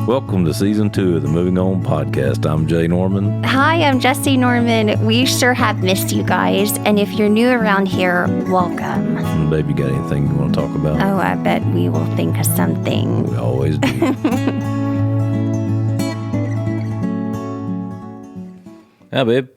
Welcome to Season 2 of the Moving On Podcast. I'm Jay Norman. Hi, I'm Jesse Norman. We sure have missed you guys. And if you're new around here, welcome. And babe, you got anything you want to talk about? Oh, I bet we will think of something. We always do. Hi, babe.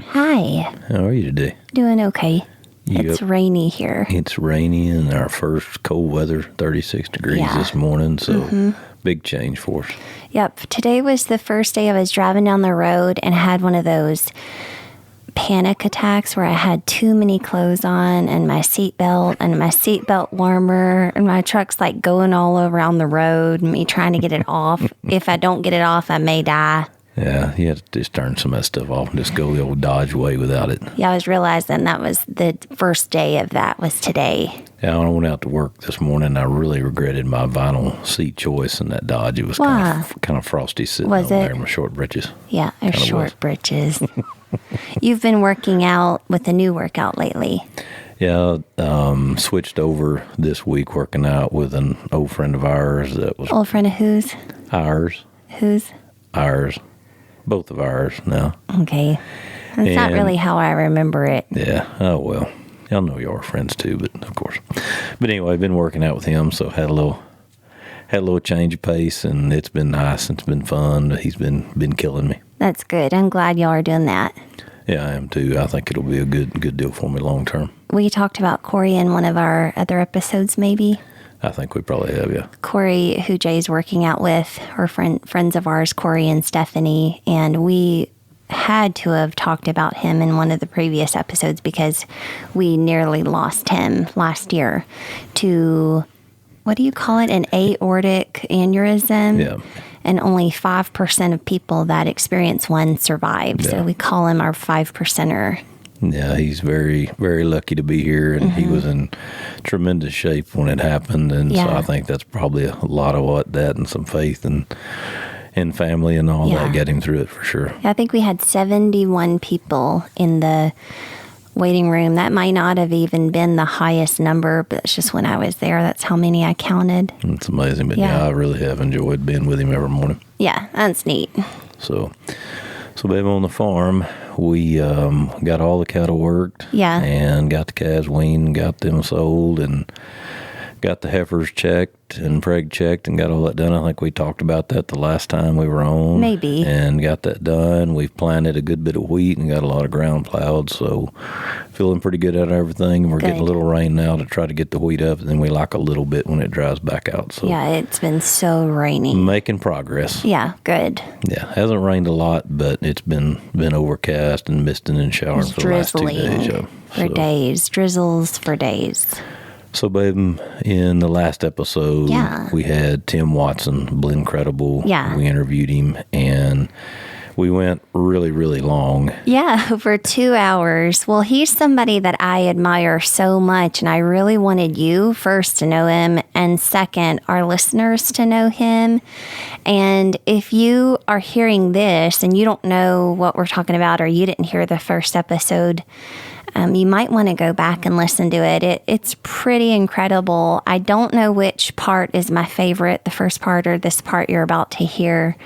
Hi. How are you today? Doing okay. It's rainy here. It's rainy and our first cold weather, 36 degrees this morning. So big change for us. Yep. Today was the first day I was driving down the road and had one of those panic attacks where I had too many clothes on and my seatbelt warmer and my truck's like going all around the road and me trying to get it off. If I don't get it off, I may die. Yeah, you have to just turn some of that stuff off and just go the old Dodge way without it. Yeah, I was realizing that was the first day of that was today. Yeah, when I went out to work this morning, I really regretted my vinyl seat choice in that Dodge. It was kind of frosty sitting over there in my short britches. Yeah, short britches. You've been working out with a new workout lately. Yeah, switched over this week working out with an old friend of ours. Old friend of whose? Ours. Whose? Ours. Both of ours now. Okay. That's not really how I remember it. Yeah. Oh, well. Y'all know you are friends too, but of course. But anyway, I've been working out with him, so had a little change of pace, and it's been nice and it's been fun. He's been killing me. That's good. I'm glad y'all are doing that. Yeah, I am too. I think it'll be a good deal for me long term. We talked about Corey in one of our other episodes, maybe. I think we probably have, yeah. Corey, who Jay's working out with, are friends of ours, Corey and Stephanie, and we had to have talked about him in one of the previous episodes because we nearly lost him last year to, what do you call it, an aortic aneurysm? Yeah. And only 5% of people that experience one survive. Yeah. So we call him our 5%er. Yeah, he's very, very lucky to be here, and he was in tremendous shape when it happened, and so I think that's probably a lot of that and some faith and family and all that got him through it for sure. I think we had 71 people in the waiting room. That might not have even been the highest number, but it's just when I was there, that's how many I counted. It's amazing, but yeah, I really have enjoyed being with him every morning. Yeah, that's neat. So baby, on the farm, we got all the cattle worked. Yeah. And got the calves weaned, got them sold, and got the heifers checked and preg checked and got all that done. I think we talked about that the last time we were on. Maybe. And got that done. We've planted a good bit of wheat and got a lot of ground plowed, so feeling pretty good at everything. We're getting a little rain now to try to get the wheat up, and then we like a little bit when it dries back out. So yeah, it's been so rainy. Making progress. Yeah, good. Yeah, hasn't rained a lot, but it's been overcast and misting and showering for the last 2 days. For days. Drizzles for days. So, babe, in the last episode, we had Tim Watson, Blendcredible. Yeah. We interviewed him, and we went really, really long. Yeah, over 2 hours. Well, he's somebody that I admire so much, and I really wanted you first to know him, and second, our listeners to know him. And if you are hearing this and you don't know what we're talking about, or you didn't hear the first episode, you might want to go back and listen to it. It's pretty incredible. I don't know which part is my favorite, the first part or this part you're about to hear,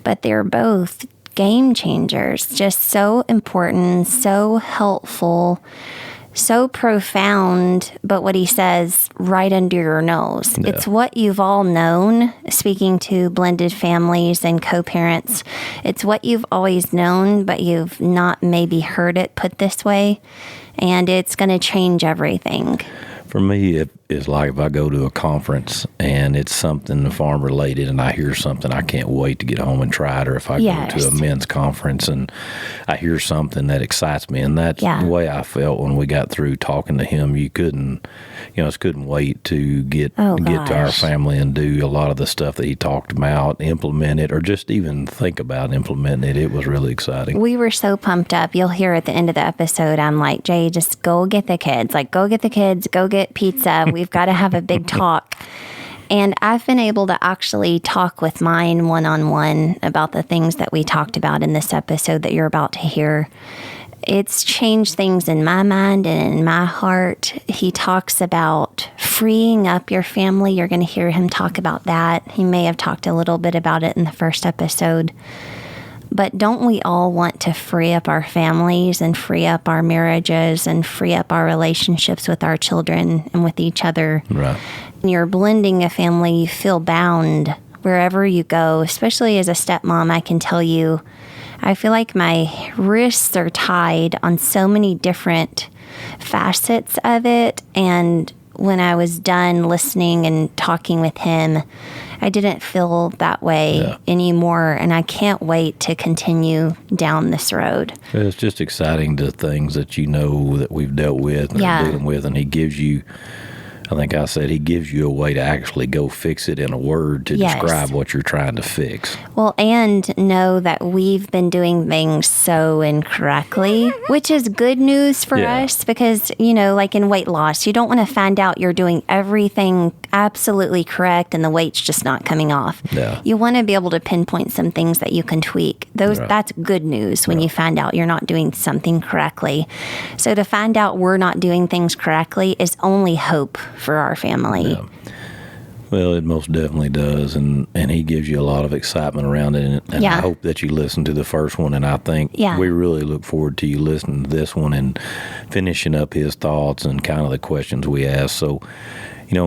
but they're both game changers. Just so important, so helpful, so profound, but what he says right under your nose. Yeah. It's what you've all known, speaking to blended families and co-parents. It's what you've always known, but you've not maybe heard it put this way, and it's going to change everything. For me, it is like if I go to a conference and it's something farm related and I hear something, I can't wait to get home and try it. Or if I go to a men's conference and I hear something that excites me. And that's the way I felt when we got through talking to him. You couldn't wait to get to our family and do a lot of the stuff that he talked about, implement it, or just even think about implementing it. It was really exciting. We were so pumped up. You'll hear at the end of the episode, I'm like, Jay, just go get the kids. Like, go get the kids, go get pizza. We've got to have a big talk. And I've been able to actually talk with mine one-on-one about the things that we talked about in this episode that you're about to hear. it's changed things in my mind and in my heart. He talks about freeing up your family. You're going to hear him talk about that. He may have talked a little bit about it in the first episode. But don't we all want to free up our families and free up our marriages and free up our relationships with our children and with each other? Right. When you're blending a family, you feel bound wherever you go, especially as a stepmom. I can tell you, I feel like my wrists are tied on so many different facets of it. And when I was done listening and talking with him, I didn't feel that way anymore. And I can't wait to continue down this road. It's just exciting, the things that that we've dealt with and are dealing with. And he gives you, I think I said, he gives you a way to actually go fix it in a word to describe what you're trying to fix. Well, and know that we've been doing things so incorrectly, which is good news for us because, like in weight loss, you don't want to find out you're doing everything absolutely correct and the weight's just not coming off. Yeah. You want to be able to pinpoint some things that you can tweak. That's good news when you find out you're not doing something correctly. So to find out we're not doing things correctly is only hope for our family. Yeah. Well, it most definitely does, and he gives you a lot of excitement around it, and I hope that you listen to the first one, and I think we really look forward to you listening to this one and finishing up his thoughts and kind of the questions we ask. So,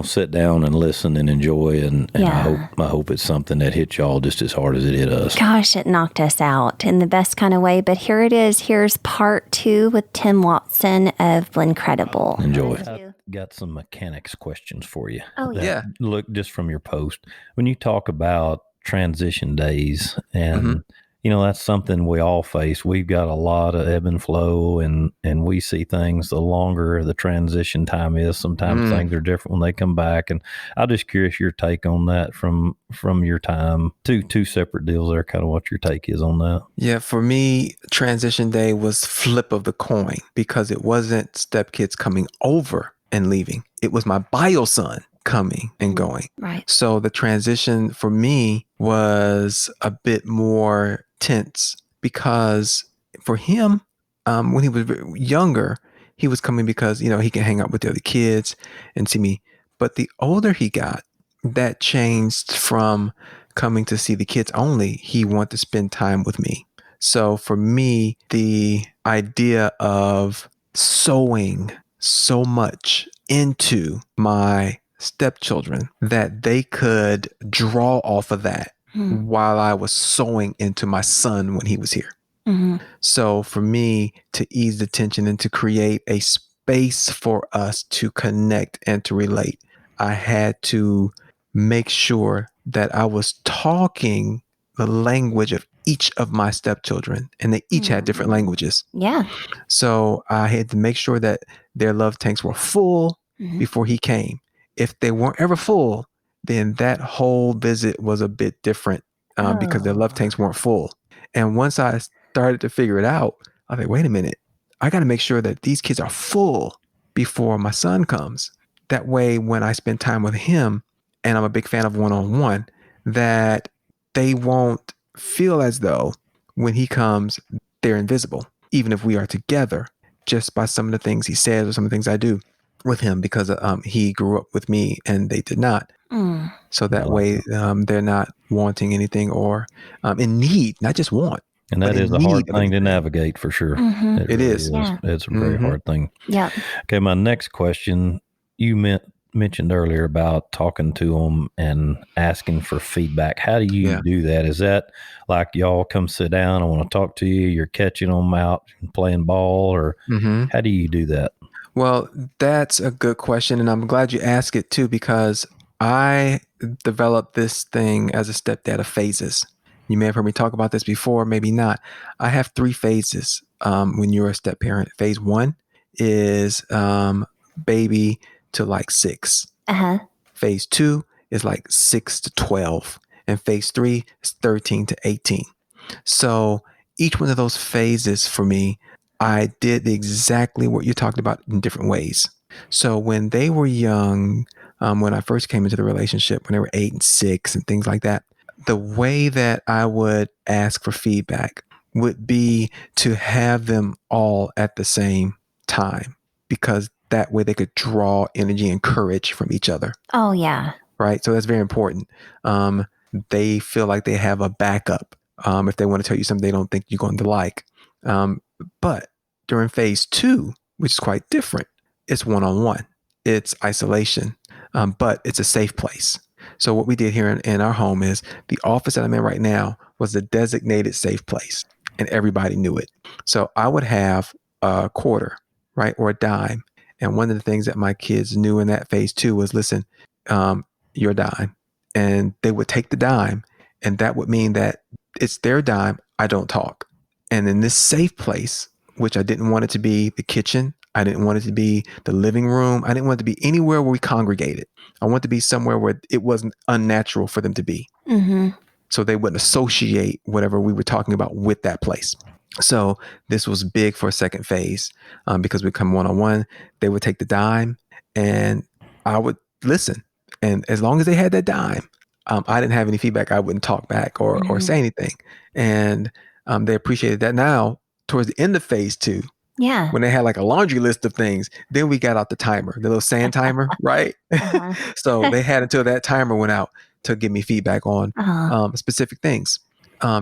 sit down and listen and enjoy, and I hope it's something that hits y'all just as hard as it hit us. Gosh, it knocked us out in the best kind of way, but here it is. Here's part 2 with Tim Watson of Blendcredible. Enjoy. I've got some mechanics questions for you. Oh, yeah. Look, just from your post, when you talk about transition days and that's something we all face. We've got a lot of ebb and flow, and we see things, the longer the transition time is, sometimes things are different when they come back. And I'm just curious your take on that from your time. Two separate deals there, kind of what your take is on that. Yeah, for me, transition day was flip of the coin because it wasn't stepkids coming over and leaving. It was my bio son coming and going. Right. So the transition for me was a bit more tense because for him, when he was younger, he was coming because, he can hang out with the other kids and see me. But the older he got, that changed from coming to see the kids only. He wanted to spend time with me. So for me, the idea of sowing so much into my stepchildren that they could draw off of that while I was sowing into my son when he was here. So for me to ease the tension and to create a space for us to connect and to relate, I had to make sure that I was talking the language of each of my stepchildren, and they each had different languages. Yeah. So I had to make sure that their love tanks were full before he came. If they weren't ever full, then that whole visit was a bit different because their love tanks weren't full. And once I started to figure it out, I was like, wait a minute, I got to make sure that these kids are full before my son comes. That way, when I spend time with him, and I'm a big fan of one-on-one, that they won't feel as though when he comes, they're invisible, even if we are together, just by some of the things he says or some of the things I do with him, because he grew up with me and they did not. So that way they're not wanting anything or in need, not just want. And that is a hard thing to navigate for sure. It really is. Yeah. It's a very hard thing. Yeah. Okay, my next question, you mentioned earlier about talking to them and asking for feedback. How do you do that? Is that like y'all come sit down, I want to talk to you, you're catching them out and playing ball, or how do you do that? Well, that's a good question. And I'm glad you asked it too, because I developed this thing as a stepdad of phases. You may have heard me talk about this before, maybe not. I have 3 phases when you're a step parent. Phase 1 is baby to like 6. Phase 2 is like 6 to 12. And phase 3 is 13 to 18. So each one of those phases for me, I did exactly what you talked about in different ways. So when they were young, when I first came into the relationship, when they were 8 and 6 and things like that, the way that I would ask for feedback would be to have them all at the same time, because that way they could draw energy and courage from each other. Oh, yeah. Right. So that's very important. They feel like they have a backup if they want to tell you something they don't think you're going to like. But during phase 2, which is quite different, it's one-on-one. It's isolation, but it's a safe place. So what we did here in our home is the office that I'm in right now was the designated safe place, and everybody knew it. So I would have a quarter, right, or a dime. And one of the things that my kids knew in that phase 2 was, listen, your dime. And they would take the dime, and that would mean that it's their dime. I don't talk. And in this safe place, which I didn't want it to be the kitchen, I didn't want it to be the living room, I didn't want it to be anywhere where we congregated. I want it to be somewhere where it wasn't unnatural for them to be. Mm-hmm. So they wouldn't associate whatever we were talking about with that place. So this was big for a second phase, because we come one-on-one. They would take the dime, and I would listen. And as long as they had that dime, I didn't have any feedback. I wouldn't talk back or say anything. And they appreciated that. Now, towards the end of phase 2, yeah, when they had like a laundry list of things, then we got out the timer, the little sand timer, right? So they had until that timer went out to give me feedback on specific things.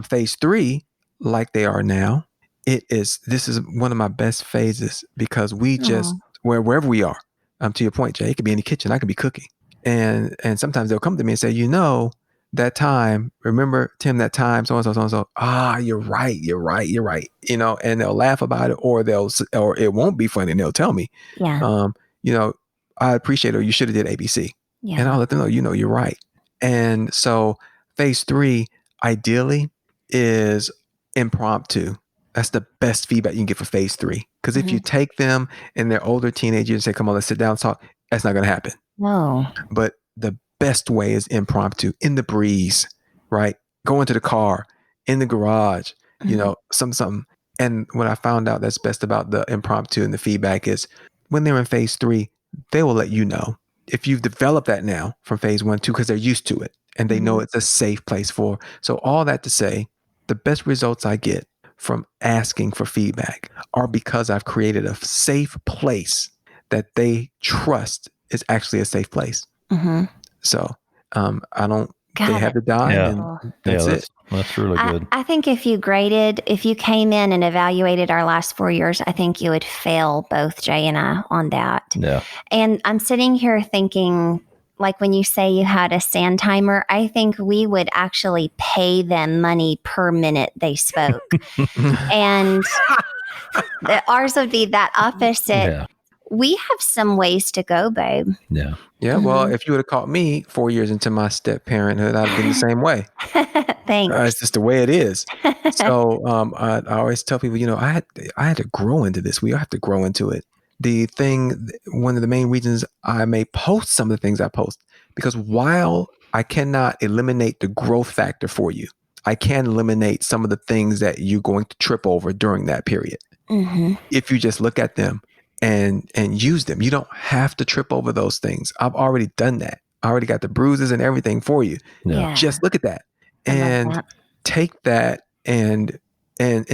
Phase 3, like they are now, this is one of my best phases, because we just, wherever we are, to your point, Jay, it could be in the kitchen, I could be cooking. And sometimes they'll come to me and say, that time, remember, Tim, that time, so and so. You're right. And they'll laugh about it, or it won't be funny, and they'll tell me, yeah, I appreciate it, or you should have did ABC. yeah. And I'll let them know, you're right. And so phase 3, ideally, is impromptu. That's the best feedback you can get for phase 3. Because if you take them and they're older teenagers and say, come on, let's sit down and talk, that's not going to happen. No. But the best way is impromptu, in the breeze, right? Go into the car, in the garage, something. And what I found out that's best about the impromptu and the feedback is, when they're in phase 3, they will let you know if you've developed that now from phase 1, 2, because they're used to it and they know it's a safe place for. So all that to say, the best results I get from asking for feedback are because I've created a safe place that they trust is actually a safe place. So they have the dime, and that's it. That's really good. I think if you came in and evaluated our last 4 years, I think you would fail both Jay and I on that. Yeah. And I'm sitting here thinking, like when you say you had a sand timer, I think we would actually pay them money per minute they spoke. And ours would be that opposite. Yeah. We have some ways to go, babe. Yeah. Yeah. Well, if you would have caught me 4 years into my step parenthood, I'd have been the same way. Thanks. It's just the way it is. So I always tell people, I had to grow into this. We have to grow into it. One of the main reasons I may post some of the things I post, because while I cannot eliminate the growth factor for you, I can eliminate some of the things that you're going to trip over during that period. If you just look at them and use them. You don't have to trip over those things. I've already done that. I already got the bruises and everything for you. Yeah. Just look at that and take that and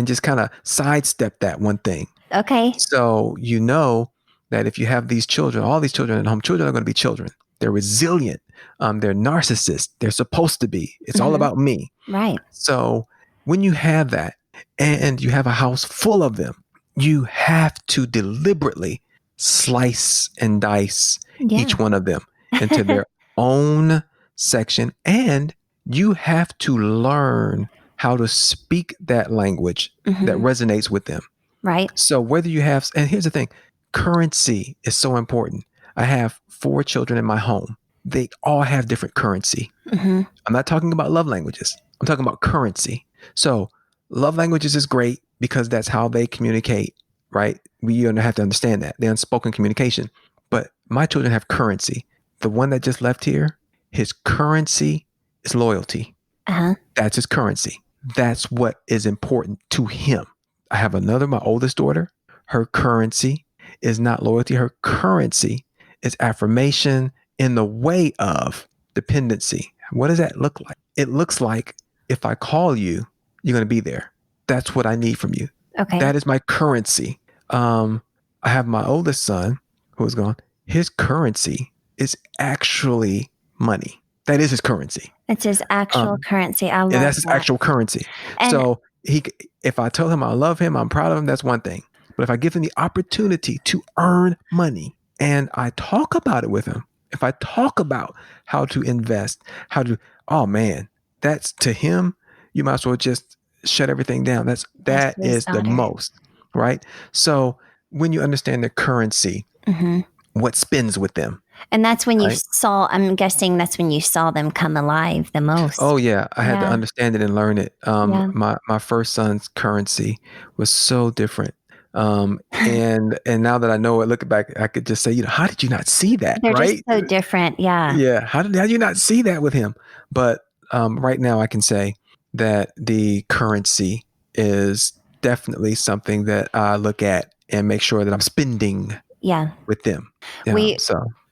just kind of sidestep that one thing. Okay. So that if you have these children, all these children at home, children are going to be children. They're resilient. They're narcissists. They're supposed to be. It's all about me. Right. So when you have that and you have a house full of them, you have to deliberately slice and dice each one of them into their own section. And you have to learn how to speak that language that resonates with them. Right. So whether you have, and here's the thing, currency is so important. I have 4 children in my home. They all have different currency. I'm not talking about love languages. I'm talking about currency. So love languages is great because that's how they communicate, right? You don't have to understand that. They're unspoken communication. But my children have currency. The one that just left here, his currency is loyalty. That's his currency. That's what is important to him. I have my oldest daughter. Her currency is not loyalty. Her currency is affirmation in the way of dependency. What does that look like? It looks like if I call you, you're going to be there. That's what I need from you. Okay. That is my currency. I have my oldest son who's gone. His currency is actually money. That is his currency. It's his actual currency. I love that's his that. actual currency. And so if I tell him I love him, I'm proud of him, that's one thing. But if I give him the opportunity to earn money and I talk about it with him, if I talk about how to invest, oh man, that's to him, you might as well just shut everything down. That is the most, right? So when you understand the currency, what spins with them. And that's when I'm guessing that's when you saw them come alive the most. Oh yeah. I had to understand it and learn it. My first son's currency was so different. And now that I know it, looking back, I could just say, how did you not see that? They're right? Just so different. Yeah. Yeah. How did you not see that with him? But right now I can say that the currency is definitely something that I look at and make sure that I'm spending with them.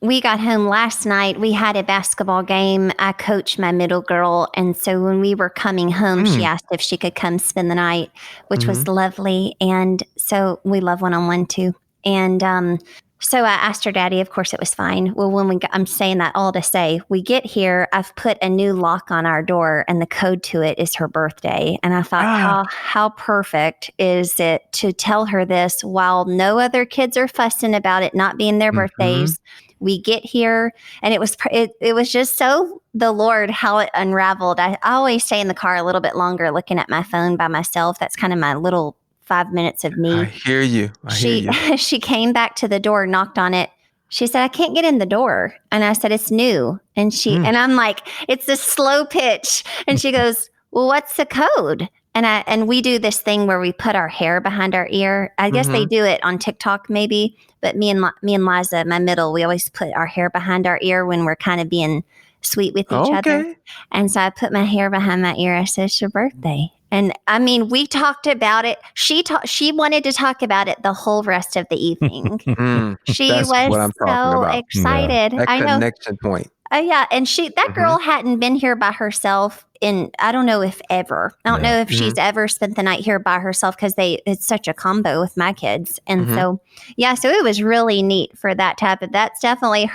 We got home last night. We had a basketball game. I coached my middle girl. And so when we were coming home, she asked if she could come spend the night, which was lovely. And so we love one-on-one too. And so I asked her daddy, of course it was fine. Well, I'm saying that all to say, we get here, I've put a new lock on our door and the code to it is her birthday. And I thought, how perfect is it to tell her this while no other kids are fussing about it not being their birthdays. We get here and it was just so the Lord, how it unraveled. I always stay in the car a little bit longer looking at my phone by myself. That's kind of my little 5 minutes of me. I hear you. She came back to the door, knocked on it. She said, I can't get in the door. And I said, it's new. And and I'm like, it's a slow pitch. And she goes, well, what's the code? And we do this thing where we put our hair behind our ear. I guess they do it on TikTok maybe, but me and Liza, my middle, we always put our hair behind our ear when we're kind of being sweet with each other. And so I put my hair behind my ear. I said, it's your birthday. And I mean, we talked about it. She wanted to talk about it the whole rest of the evening. She was so excited. That connection point. Yeah. And that girl hadn't been here by herself I don't know if ever. I don't know if she's ever spent the night here by herself because it's such a combo with my kids. And so it was really neat for that type of, that's definitely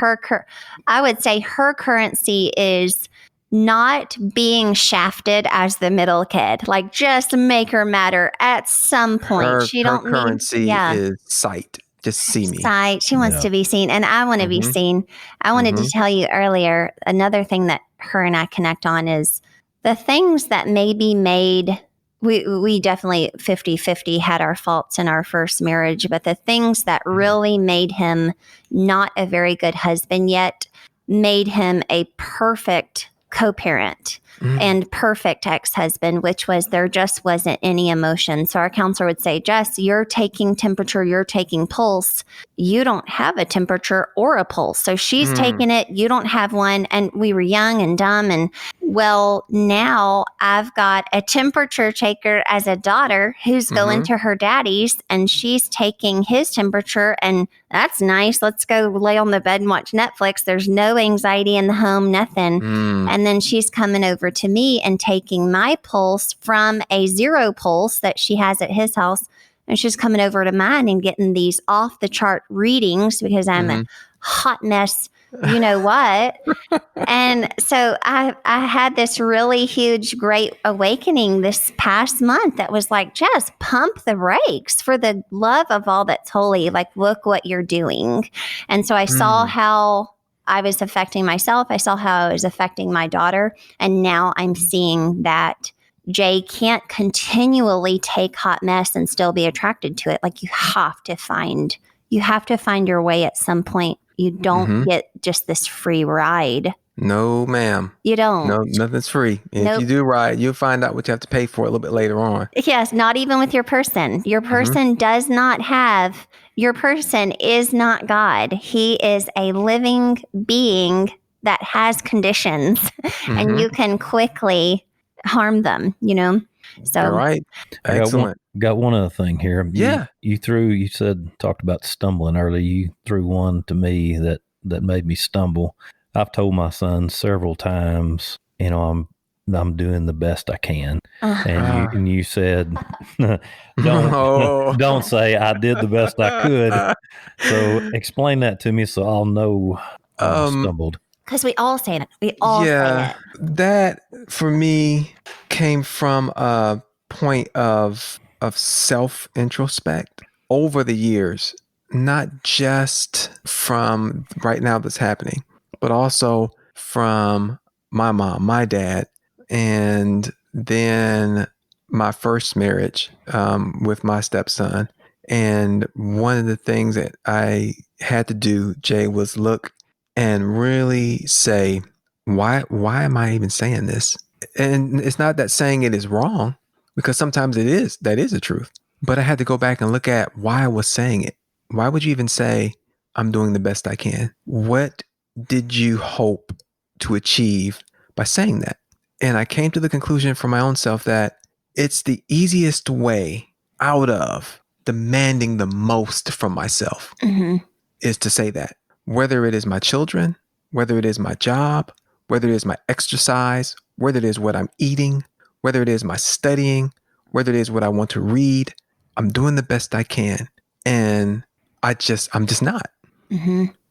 I would say her currency is not being shafted as the middle kid. Like just make her matter at some point. Her currency is sight. Just see me. Sight. She wants to be seen. And I want to be seen. I wanted to tell you earlier, another thing that her and I connect on is the things that maybe made, we definitely 50-50 had our faults in our first marriage, but the things that really made him not a very good husband yet made him a perfect co-parent and perfect ex-husband, which was there just wasn't any emotion. So our counselor would say, Jess, you're taking temperature, you're taking pulse. You don't have a temperature or a pulse. So she's taking it, you don't have one. And we were young and dumb. And well, now I've got a temperature taker as a daughter who's going to her daddy's and she's taking his temperature, and that's nice. Let's go lay on the bed and watch Netflix. There's no anxiety in the home, nothing. And then she's coming over to me and taking my pulse from a 0 pulse that she has at his house. And she's coming over to mine and getting these off the chart readings because I'm a hot mess, you know what? And so I had this really huge, great awakening this past month that was like, just pump the brakes for the love of all that's holy. Like, look what you're doing. And so I saw how I was affecting myself. I saw how I was affecting my daughter. And now I'm seeing that Jay can't continually take hot mess and still be attracted to it. Like you have to find your way at some point. You don't get just this free ride. No, ma'am. You don't. No, nothing's free. If you do ride, you'll find out what you have to pay for a little bit later on. Yes, not even with your person. Your person does not have, your person is not God. He is a living being that has conditions and you can quickly harm them, you know? So, all right. Excellent. Got one other thing here. Yeah. You talked about stumbling earlier. You threw one to me that made me stumble. I've told my son several times, I'm I'm doing the best I can. Uh, And you said, Oh. don't say I did the best I could. So explain that to me so I'll know I stumbled. Because we all say that. We all say it. That for me came from a point of self introspect over the years, not just from right now that's happening, but also from my mom, my dad, and then my first marriage with my stepson. And one of the things that I had to do, Jay, was look and really say, why am I even saying this? And it's not that saying it is wrong, because sometimes that is the truth. But I had to go back and look at why I was saying it. Why would you even say I'm doing the best I can? What did you hope to achieve by saying that? And I came to the conclusion for my own self that it's the easiest way out of demanding the most from myself is to say that. Whether it is my children, whether it is my job, whether it is my exercise, whether it is what I'm eating, whether it is my studying, whether it is what I want to read, I'm doing the best I can. And I'm just not.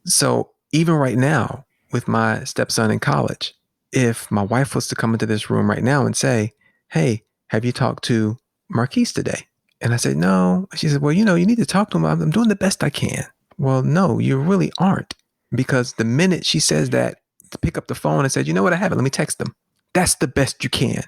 So even right now with my stepson in college, if my wife was to come into this room right now and say, hey, have you talked to Marquise today? And I said, no. She said, well, you need to talk to him. I'm doing the best I can. Well, no, you really aren't. Because the minute she says that, to pick up the phone and said, you know what, I have it. Let me text them. That's the best you can.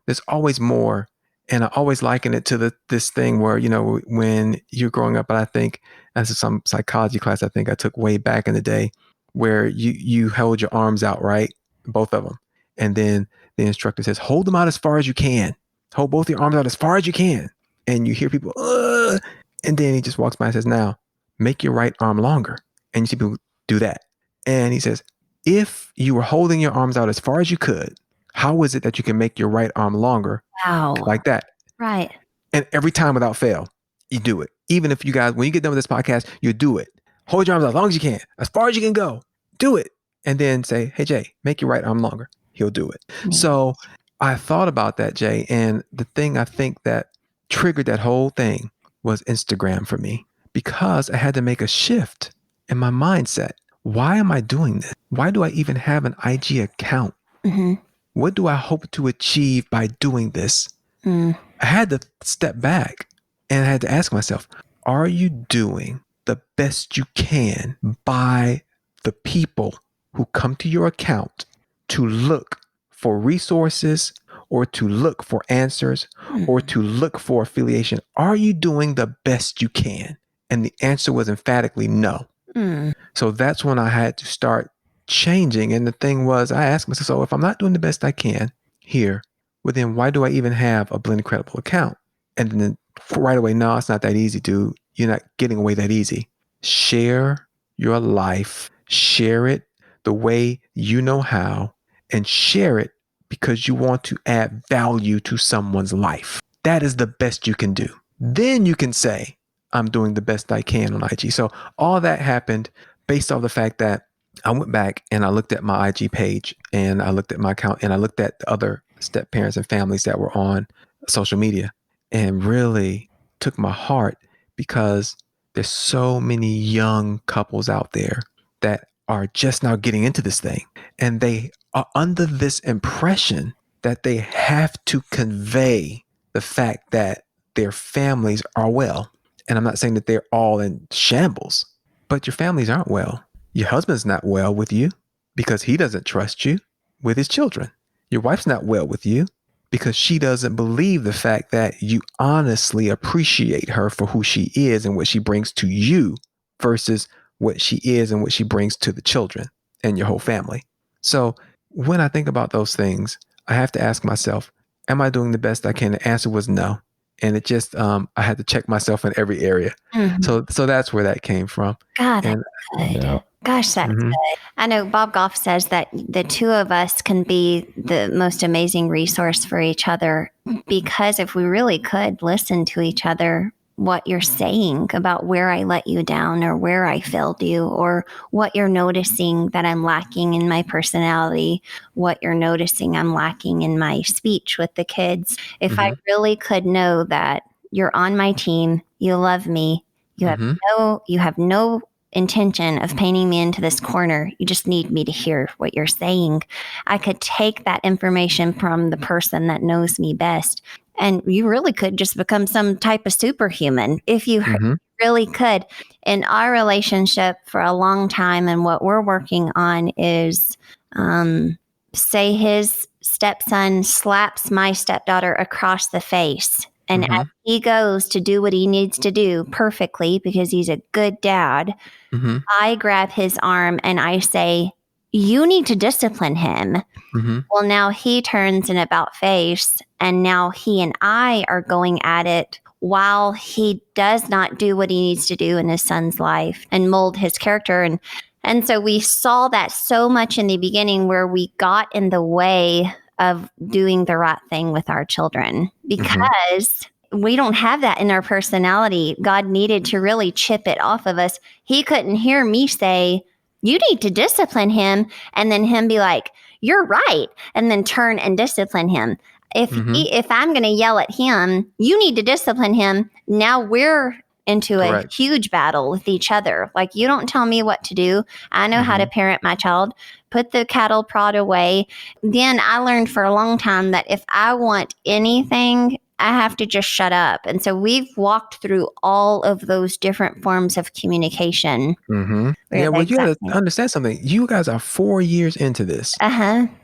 There's always more. And I always liken it to this thing where, when you're growing up, and I think that's some psychology class I think I took way back in the day, where you held your arms out, right? Both of them. And then the instructor says, hold them out as far as you can. Hold both your arms out as far as you can. And you hear people, ugh. And then he just walks by and says, now, make your right arm longer. And you see people do that. And he says, if you were holding your arms out as far as you could, how is it that you can make your right arm longer? Wow. Like that. Right. And every time without fail, you do it. Even if you guys, when you get done with this podcast, you do it. Hold your arms out as long as you can, as far as you can go. Do it. And then say, hey, Jay, make your right arm longer. He'll do it. So I thought about that, Jay. And the thing I think that triggered that whole thing was Instagram for me, because I had to make a shift in my mindset. Why am I doing this? Why do I even have an IG account? What do I hope to achieve by doing this? I had to step back and I had to ask myself, are you doing the best you can by the people who come to your account to look for resources or to look for answers or to look for affiliation? Are you doing the best you can? And the answer was emphatically no. So that's when I had to start changing. And the thing was, I asked myself, so if I'm not doing the best I can here, well, then why do I even have a Blendcredible account? And then right away, no, it's not that easy, dude. You're not getting away that easy. Share your life, share it the way you know how, and share it because you want to add value to someone's life. That is the best you can do. Then you can say, I'm doing the best I can on IG. So all that happened based off the fact that I went back and I looked at my IG page and I looked at my account and I looked at the other step parents and families that were on social media and really took my heart, because there's so many young couples out there that are just now getting into this thing, and they are under this impression that they have to convey the fact that their families are well. And I'm not saying that they're all in shambles, but your families aren't well. Your husband's not well with you because he doesn't trust you with his children. Your wife's not well with you because she doesn't believe the fact that you honestly appreciate her for who she is and what she brings to you versus what she is and what she brings to the children and your whole family. So when I think about those things, I have to ask myself, am I doing the best I can? The answer was no. And it just, I had to check myself in every area. So that's where that came from. God, that's good. Yeah. Gosh, that's good. I know Bob Goff says that the two of us can be the most amazing resource for each other, because if we really could listen to each other, what you're saying about where I let you down or where I failed you, or what you're noticing that I'm lacking in my personality, what you're noticing I'm lacking in my speech with the kids. If I really could know that you're on my team, you love me, you have no intention of painting me into this corner, you just need me to hear what you're saying, I could take that information from the person that knows me best. And you really could just become some type of superhuman if you really could. In our relationship for a long time, and what we're working on is, say his stepson slaps my stepdaughter across the face. And as he goes to do what he needs to do perfectly because he's a good dad, I grab his arm and I say, you need to discipline him. Well, now he turns an about face, and now he and I are going at it while he does not do what he needs to do in his son's life and mold his character. And so we saw that so much in the beginning, where we got in the way of doing the right thing with our children because we don't have that in our personality. God needed to really chip it off of us. He couldn't hear me say, you need to discipline him, and then him be like, you're right, and then turn and discipline him. If I'm going to yell at him, you need to discipline him. Now we're into a huge battle with each other. Like, you don't tell me what to do. I know how to parent my child. Put the cattle prod away. Then I learned for a long time that if I want anything, I have to just shut up. And so we've walked through all of those different forms of communication. Yeah, well, you got to understand something. You guys are 4 years into this,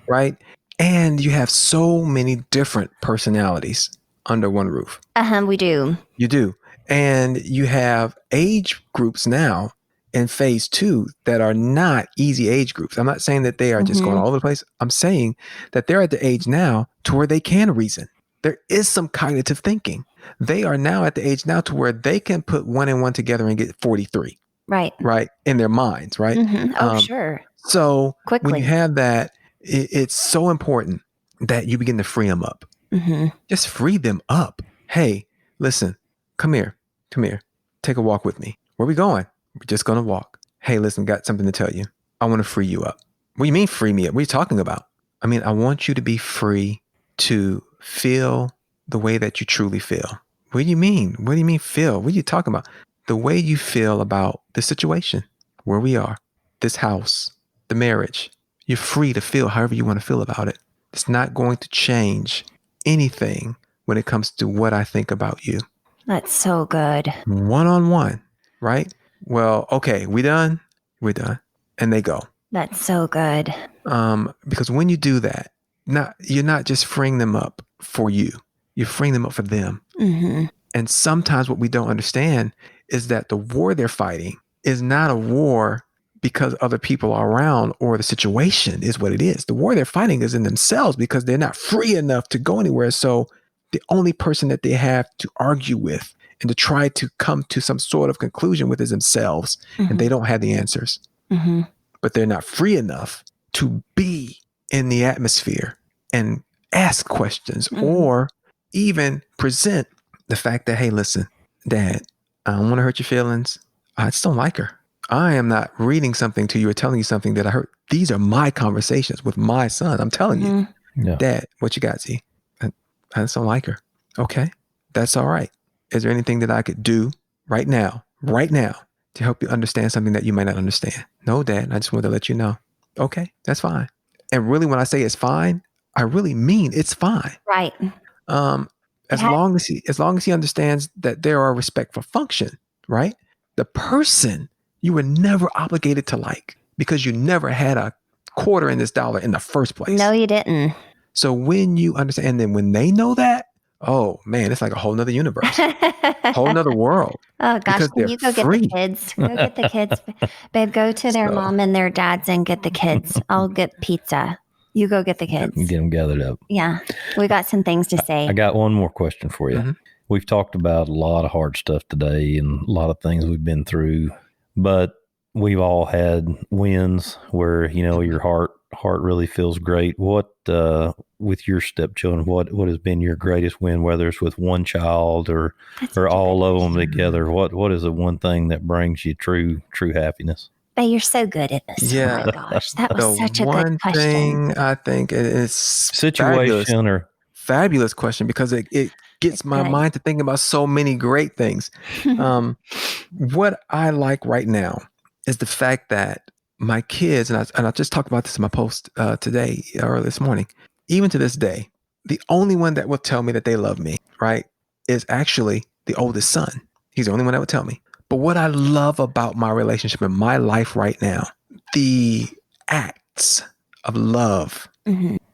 right? And you have so many different personalities under one roof. We do. You do. And you have age groups now in phase 2 that are not easy age groups. I'm not saying that they are just going all over the place. I'm saying that they're at the age now to where they can reason. There is some cognitive thinking. They are now at the age now to where they can put 1 and 1 together and get 43. Right. In their minds. Right. Sure. So when you have that, it's so important that you begin to free them up. Just free them up. Hey, listen, come here. Take a walk with me. Where are we going? We're just going to walk. Hey, listen, got something to tell you. I want to free you up. What do you mean free me up? What are you talking about? I mean, I want you to be free to feel the way that you truly feel. What do you mean? What do you mean feel? What are you talking about? The way you feel about the situation, where we are, this house, the marriage. You're free to feel however you want to feel about it. It's not going to change anything when it comes to what I think about you. That's so good. One-on-one, right? Well, okay, we done? We're done. And they go. That's so good. Because when you do that, you're not just freeing them up for you. You're freeing them up for them. And sometimes what we don't understand is that the war they're fighting is not a war because other people are around or the situation is what it is. The war they're fighting is in themselves because they're not free enough to go anywhere. So the only person that they have to argue with and to try to come to some sort of conclusion with is themselves. And they don't have the answers. But they're not free enough to be in the atmosphere and ask questions or even present the fact that, hey, listen, Dad, I don't want to hurt your feelings. I just don't like her. I am not reading something to you or telling you something that I heard. These are my conversations with my son. I'm telling you, Dad, what you got, Z? I just don't like her. Okay, that's all right. Is there anything that I could do right now, to help you understand something that you might not understand? No, Dad, I just wanted to let you know. Okay, that's fine. And really, when I say it's fine, I really mean it's fine. Right. As long as he understands that there are respect for function, right? The person you were never obligated to like because you never had a quarter in this dollar in the first place. No, you didn't. So when you understand, and then when they know that, oh man, it's like a whole nother universe, whole nother world. Oh gosh, you go free. Get the kids. Go get the kids. Babe, go to their mom and their dads and get the kids. I'll get pizza. You go get the kids. Get them gathered up. Yeah. We got some things to say. I got one more question for you. We've talked about a lot of hard stuff today and a lot of things we've been through, but we've all had wins where, your heart heart really feels great. What with your stepchildren? What has been your greatest win? Whether it's with one child or all of them together. What is the one thing that brings you true happiness? But you're so good at this. Yeah. Oh my gosh, that was such a good one question. thing I think is Situation fabulous question, because it gets my mind to thinking about so many great things. What I like right now is the fact that my kids, and I just talked about this in my post today or this morning, even to this day, the only one that will tell me that they love me, right, is actually the oldest son. He's the only one that would tell me. But what I love about my relationship in my life right now, the acts of love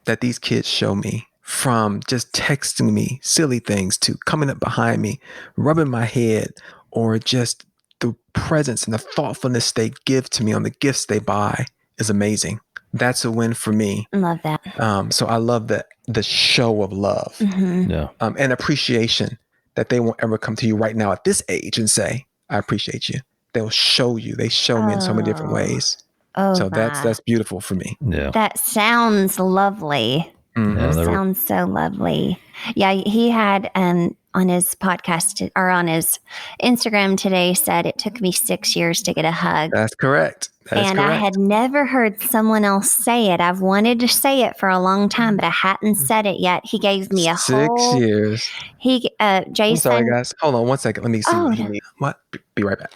that these kids show me, from just texting me silly things to coming up behind me, rubbing my head, or just the presence and the thoughtfulness they give to me on the gifts they buy, is amazing. That's a win for me. Love that. So I love the show of love and appreciation, that they won't ever come to you right now at this age and say, I appreciate you. They'll show you. They show me in so many different ways. So that's beautiful for me. Yeah. That sounds lovely. Yeah, sounds so lovely. Yeah, he had on his podcast or on his Instagram today said it took me 6 years to get a hug. That's correct. I had never heard someone else say it. I've wanted to say it for a long time, but I hadn't said it yet. He gave me a 6 years. Jason. I'm sorry, guys. Hold on one second. Let me see what he needs. What? Be right back.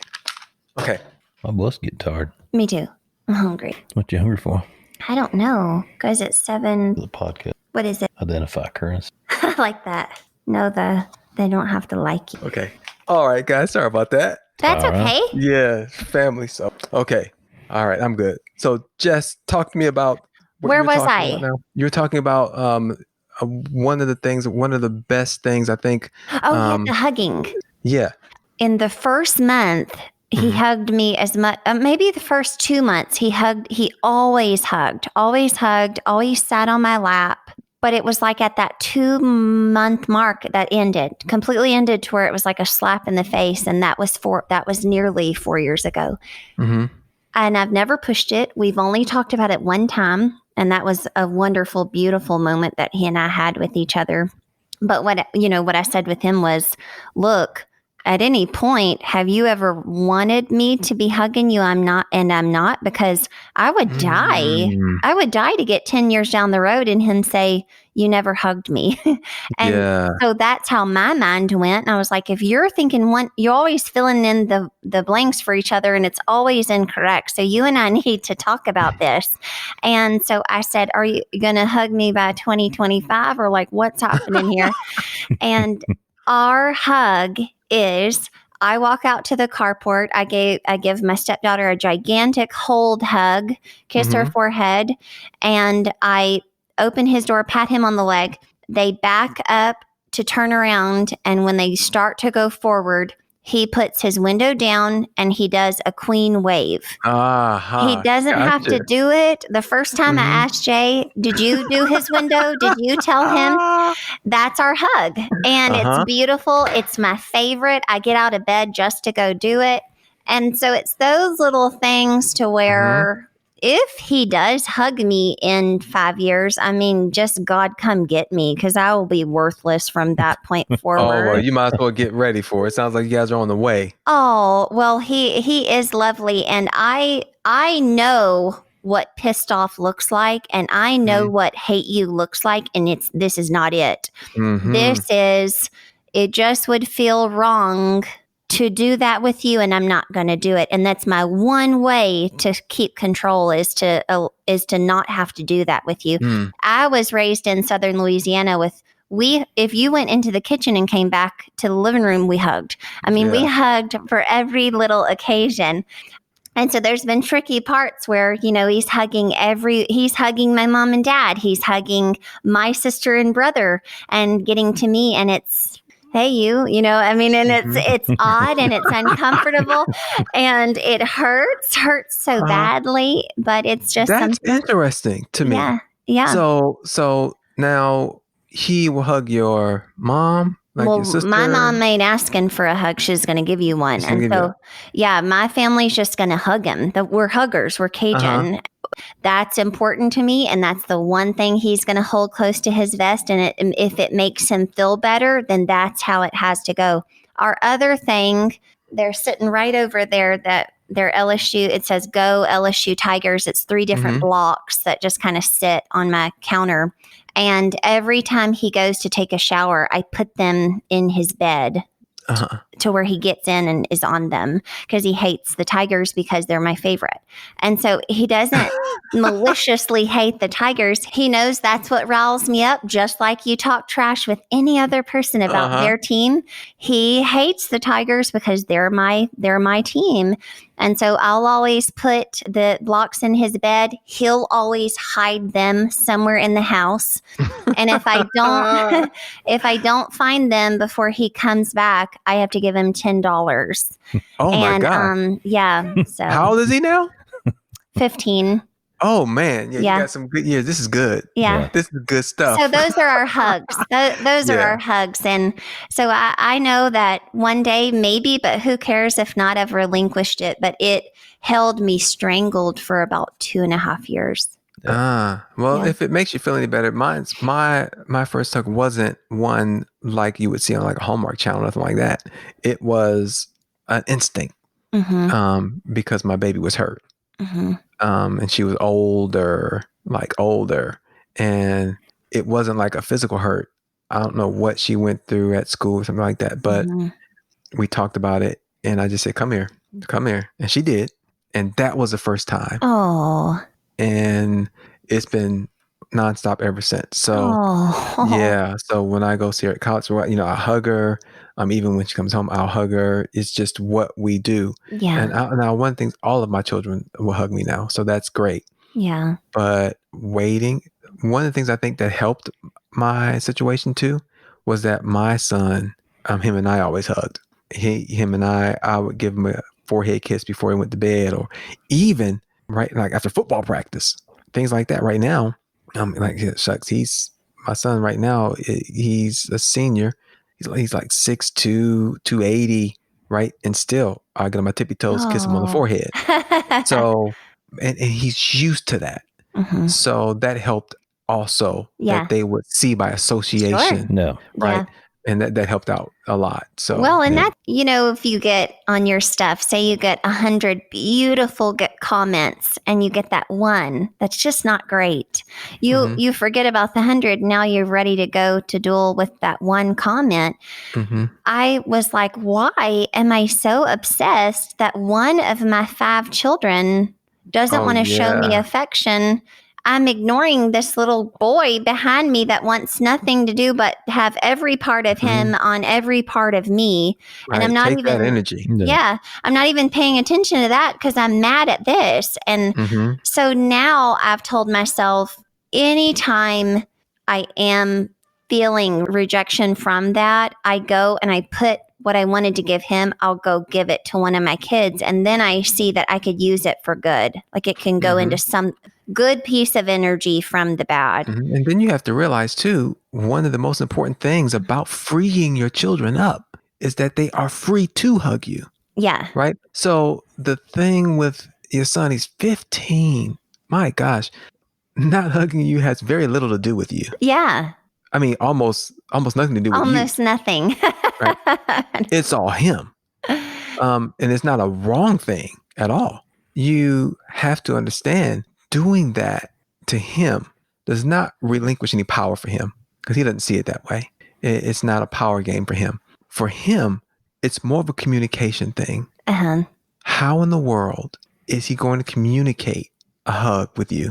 Okay. My bus get tired. Me too. I'm hungry. What you hungry for? I don't know, because it's 7. The podcast. What is it? Identify currency. I like that. No, they don't have to like you. Okay. All right, guys. Sorry about that. That's okay. Yeah, family stuff. Okay. All right, I'm good. So, Jess, talk to me about where was I? You were talking about one of the best things, I think. The hugging. Yeah. In the first month, he hugged me as much, maybe the first 2 months, he always hugged, always sat on my lap. But it was like at that 2-month mark that completely ended to where it was like a slap in the face. And that was nearly 4 years ago. Mm-hmm. And I've never pushed it. We've only talked about it one time. And that was a wonderful, beautiful moment that he and I had with each other. But what I said with him was, look, at any point, have you ever wanted me to be hugging you? I'm not, because I would die. I would die to get 10 years down the road and him say, you never hugged me. So that's how my mind went. And I was like, if you're thinking you're always filling in the blanks for each other and it's always incorrect. So you and I need to talk about this. And so I said, are you going to hug me by 2025 or like what's happening here? And our hug is, I walk out to the carport. I give my stepdaughter a gigantic hold hug, kiss her forehead, and I open his door, pat him on the leg. They back up to turn around, and when they start to go forward, he puts his window down and he does a queen wave. He doesn't have to do it. The first time I asked Jay, did you do his window? Did you tell him? That's our hug. And it's beautiful. It's my favorite. I get out of bed just to go do it. And so it's those little things to where if he does hug me in 5 years, I mean, just God come get me, because I will be worthless from that point forward. Oh, well, you might as well get ready for it. Sounds like you guys are on the way. Oh, well, he is lovely. And I know what pissed off looks like, and I know what hate you looks like. And this is not it. It just would feel wrong to do that with you, and I'm not going to do it. And that's my one way to keep control is to not have to do that with you. I was raised in Southern Louisiana if you went into the kitchen and came back to the living room, we hugged. I mean, we hugged for every little occasion. And so there's been tricky parts where, he's hugging my mom and dad. He's hugging my sister and brother and getting to me, and it's, hey, and it's odd and it's uncomfortable and it hurts so badly, but it's just that's interesting to me. Yeah. So now he will hug your mom Like Well, your sister? my mom ain't asking for a hug. She's going to give you one. She's gonna And give you so, yeah, my family's just going to hug him. We're huggers. We're Cajun. That's important to me. And that's the one thing he's going to hold close to his vest. And if it makes him feel better, then that's how it has to go. Our other thing, they're sitting right over there, that their LSU, it says Go LSU Tigers. It's 3 different blocks that just kind of sit on my counter. And every time he goes to take a shower, I put them in his bed to where he gets in and is on them, because he hates the Tigers because they're my favorite. And so he doesn't maliciously hate the Tigers. He knows that's what riles me up, just like you talk trash with any other person about their team. He hates the Tigers because they're my team. And so I'll always put the blocks in his bed. He'll always hide them somewhere in the house. And if I don't find them before he comes back, I have to give him $10. Oh my God. Yeah. So How old is he now? 15. Oh man. Yeah, you got some good years. This is good. Yeah. This is good stuff. So those are our hugs. Those are our hugs. And so I know that one day maybe, but who cares if not, I've relinquished it. But it held me strangled for about 2.5 years. If it makes you feel any better, my first hug wasn't one like you would see on like a Hallmark channel, nothing like that. It was an instinct, because my baby was hurt, and she was older, and it wasn't like a physical hurt. I don't know what she went through at school or something like that, but we talked about it, and I just said, "Come here," and she did, and that was the first time. Oh. And it's been nonstop ever since. So yeah. So when I go see her at college, I hug her. Even when she comes home, I'll hug her. It's just what we do. Yeah. And now one thing, all of my children will hug me now, so that's great. Yeah. But waiting, one of the things I think that helped my situation too was that my son, him and I always hugged. Him and I would give him a forehead kiss before he went to bed, or even right, like after football practice, things like that. Right now, shucks, he's my son right now. He's a senior. He's like 6'2", 280, right? And still, I get on my tippy toes, kiss him on the forehead. So, and he's used to that. So that helped also, that they would see by association. No. Right. Yeah. And that helped out a lot. So, well, and that, if you get on your stuff, say you get 100 beautiful comments and you get that one, that's just not great. You forget about the 100. Now you're ready to go to duel with that one comment. I was like, why am I so obsessed that one of my 5 children doesn't want to show me affection? I'm ignoring this little boy behind me that wants nothing to do but have every part of him on every part of me. Right. And I'm not that energy. Yeah. I'm not even paying attention to that because I'm mad at this. And so now I've told myself, anytime I am feeling rejection from that, I go and I put what I wanted to give him, I'll go give it to one of my kids. And then I see that I could use it for good. Like it can go into some good piece of energy from the bad. And then you have to realize too, one of the most important things about freeing your children up is that they are free to hug you. Yeah. Right. So the thing with your son, he's 15. My gosh, not hugging you has very little to do with you. Yeah. I mean, almost nothing to do with you. Almost nothing. Right? It's all him. And it's not a wrong thing at all. You have to understand, doing that to him does not relinquish any power for him, because he doesn't see it that way. It's not a power game for him. For him, it's more of a communication thing. How in the world is he going to communicate a hug with you?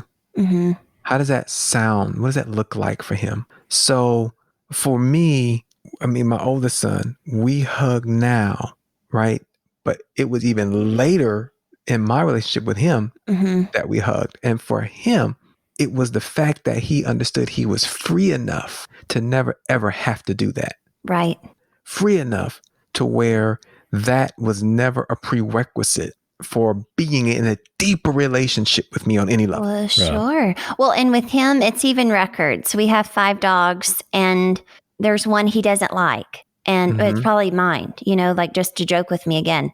How does that sound? What does that look like for him? So for me, my oldest son, we hug now, right? But it was even later in my relationship with him that we hugged. And for him, it was the fact that he understood he was free enough to never, ever have to do that. Right. Free enough to where that was never a prerequisite for being in a deeper relationship with me on any level. Well, sure. Well, and with him, it's even records. We have 5 dogs and there's one he doesn't like. And it's probably mine, like just to joke with me again.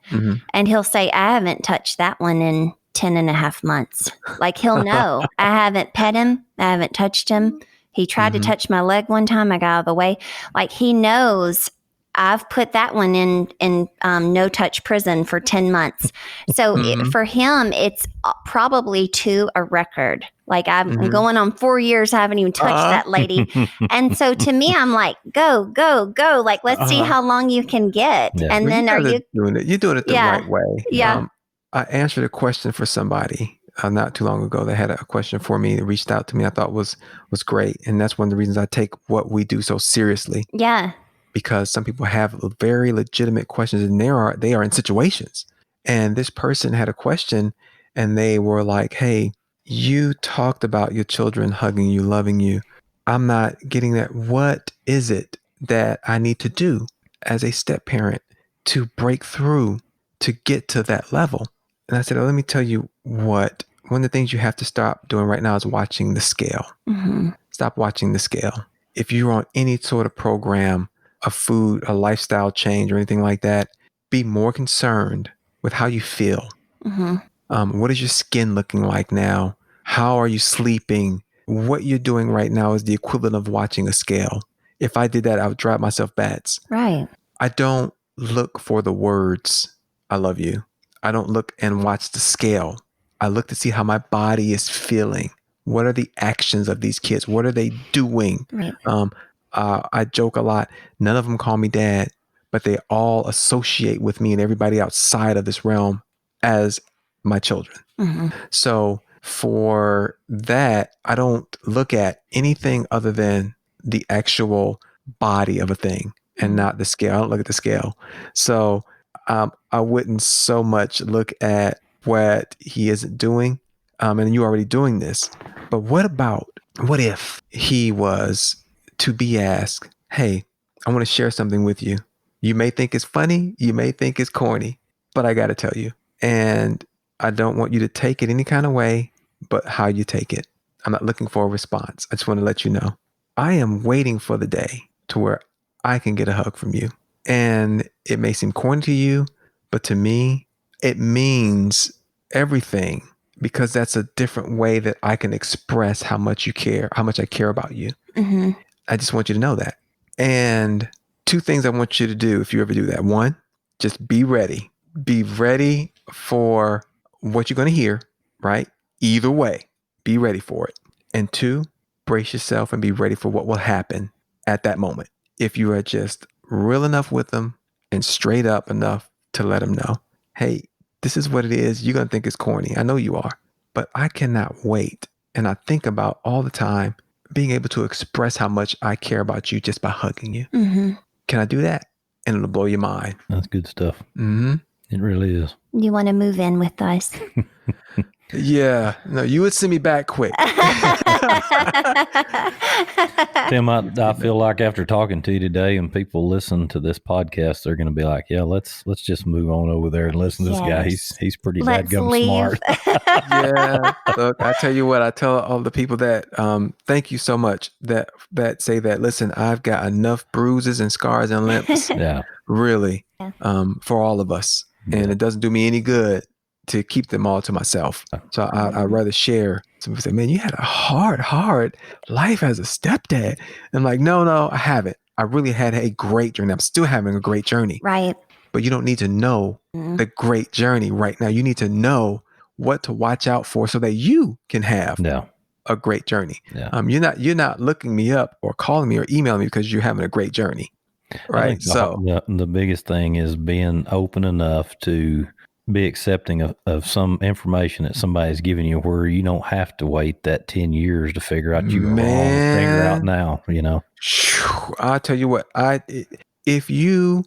And he'll say, I haven't touched that one in 10 and a half months. Like he'll know. I haven't pet him. I haven't touched him. He tried to touch my leg one time. I got out of the way. Like he knows I've put that one in no touch prison for 10 months. So for him, it's probably to a record. Like I'm going on 4 years. I haven't even touched that lady. And so to me, I'm like, go, go, go. Like, let's see how long you can get. Yeah. And then you're doing it the right way. Yeah. I answered a question for somebody not too long ago. They had a question for me that reached out to me. I thought was great. And that's one of the reasons I take what we do so seriously. Yeah. Because some people have very legitimate questions and they are in situations. And this person had a question and they were like, hey, you talked about your children hugging you, loving you. I'm not getting that. What is it that I need to do as a step parent to break through to get to that level? And I said, let me tell you what. One of the things you have to stop doing right now is watching the scale. Stop watching the scale. If you're on any sort of program, a food, a lifestyle change or anything like that, be more concerned with how you feel. What is your skin looking like now? How are you sleeping? What you're doing right now is the equivalent of watching a scale. If I did that, I would drive myself bats. Right. I don't look for the words, I love you. I don't look and watch the scale. I look to see how my body is feeling. What are the actions of these kids? What are they doing? Right. I joke a lot. None of them call me dad, but they all associate with me and everybody outside of this realm as my children. So for that, I don't look at anything other than the actual body of a thing and not the scale. I don't look at the scale. So I wouldn't so much look at what he isn't doing. And you're already doing this. But what if he was to be asked, hey, I want to share something with you. You may think it's funny. You may think it's corny, but I got to tell you. And I don't want you to take it any kind of way, but how you take it. I'm not looking for a response. I just want to let you know. I am waiting for the day to where I can get a hug from you. And it may seem corny to you, but to me, it means everything because that's a different way that I can express how much you care, how much I care about you. I just want you to know that. And 2 things I want you to do if you ever do that. 1, just be ready. Be ready for what you're going to hear, right? Either way, be ready for it. And 2, brace yourself and be ready for what will happen at that moment. If you are just real enough with them and straight up enough to let them know, hey, this is what it is. You're going to think it's corny. I know you are, but I cannot wait. And I think about all the time being able to express how much I care about you just by hugging you. Can I do that? And it'll blow your mind. That's good stuff. It really is. You want to move in with us? Yeah. No, you would send me back quick. Tim, I feel like after talking to you today and people listen to this podcast, they're going to be like, yeah, let's just move on over there and listen to this guy. He's pretty dadgum smart. Yeah. Look, I tell you what, I tell all the people that thank you so much that say that, listen, I've got enough bruises and scars and limps. Really, for all of us. And it doesn't do me any good to keep them all to myself. So I'd rather share. Some people say, man, you had a hard life as a stepdad. I'm like, no, I haven't. I really had a great journey. I'm still having a great journey. Right. But you don't need to know the great journey right now. You need to know what to watch out for so that you can have a great journey. You're not looking me up or calling me or emailing me because you're having a great journey. Right. So the biggest thing is being open enough to be accepting of some information that somebody's giving you where you don't have to wait that 10 years to figure out you figure out now, I'll tell you what, if you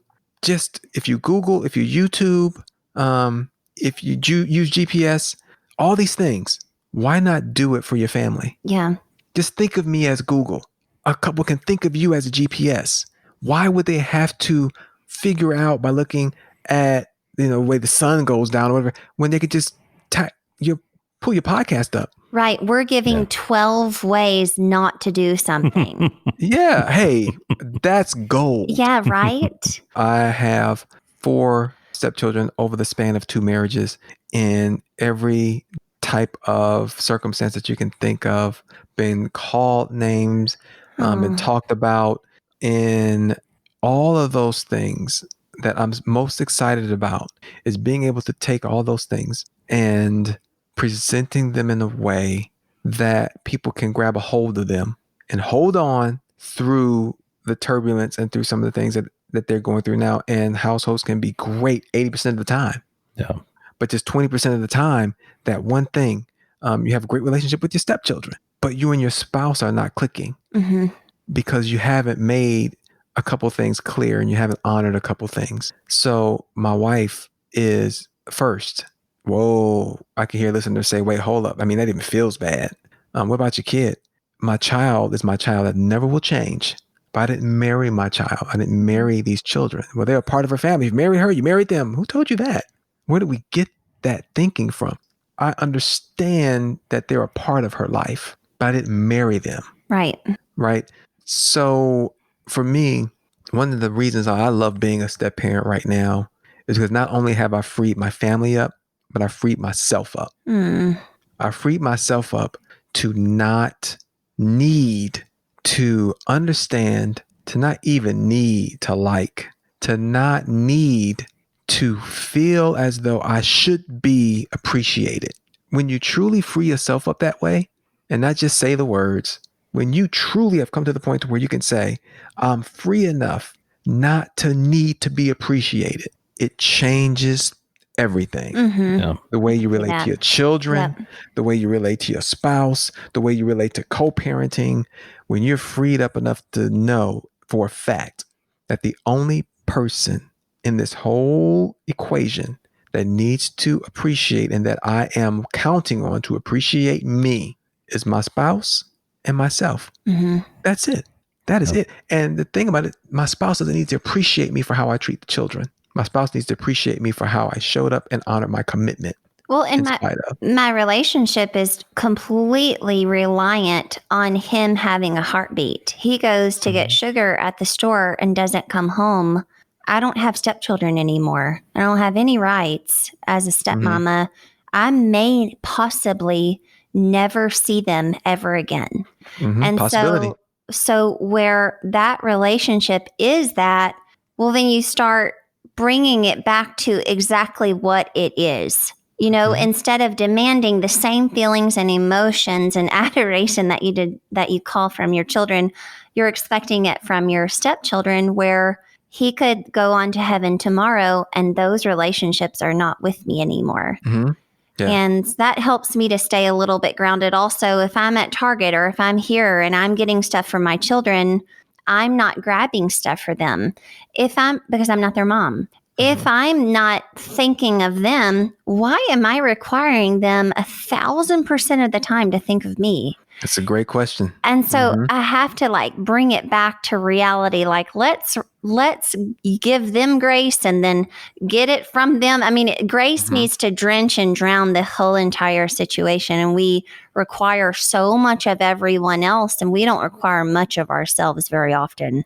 Google, if you YouTube, if you use GPS, all these things, why not do it for your family? Yeah. Just think of me as Google. A couple can think of you as a GPS. Why would they have to figure out by looking at the way the sun goes down or whatever, when they could just pull your podcast up Right. We're giving 12 ways not to do something. Yeah. Hey, that's gold. Yeah, right? I have 4 stepchildren over the span of 2 marriages in every type of circumstance that you can think of, been called names, been talked about in all of those things. That I'm most excited about is being able to take all those things and presenting them in a way that people can grab a hold of them and hold on through the turbulence and through some of the things that they're going through now. And households can be great 80% of the time. Yeah. But just 20% of the time, that one thing, you have a great relationship with your stepchildren, but you and your spouse are not clicking because you haven't made a couple things clear and you haven't honored a couple things. So my wife is first. Whoa, I can hear listeners say, wait, hold up. I mean, that even feels bad. What about your kid? My child is my child that never will change. But I didn't marry my child. I didn't marry these children. Well, they're a part of her family. You married her, you married them. Who told you that? Where did we get that thinking from? I understand that they're a part of her life, but I didn't marry them. Right. Right. So for me, one of the reasons I love being a step parent right now is because not only have I freed my family up, but I freed myself up. I freed myself up to not need to understand, to not even need to like, to not need to feel as though I should be appreciated. When you truly free yourself up that way and not just say the words, when you truly have come to the point where you can say, I'm free enough not to need to be appreciated, it changes everything. Yeah. The way you relate to your children, the way you relate to your spouse, the way you relate to co-parenting. When you're freed up enough to know for a fact that the only person in this whole equation that needs to appreciate and that I am counting on to appreciate me is my spouse and myself. That's it. That is it. And the thing about it, my spouse doesn't need to appreciate me for how I treat the children. My spouse needs to appreciate me for how I showed up and honored my commitment. Well, and my relationship is completely reliant on him having a heartbeat. He goes to get sugar at the store and doesn't come home. I don't have stepchildren anymore. I don't have any rights as a stepmama. I may possibly never see them ever again. And so where that relationship is that, well, then you start bringing it back to exactly what it is. You know, instead of demanding the same feelings and emotions and adoration that you call from your children, you're expecting it from your stepchildren, where he could go on to heaven tomorrow and those relationships are not with me anymore. And that helps me to stay a little bit grounded. Also, if I'm at Target or if I'm here and I'm getting stuff for my children, I'm not grabbing stuff for them because I'm not their mom. If I'm not thinking of them, why am I requiring them 1,000% of the time to think of me? That's a great question. And so I have to bring it back to reality. Let's give them grace and then get it from them. I mean, grace needs to drench and drown the whole entire situation. And we require so much of everyone else and we don't require much of ourselves very often.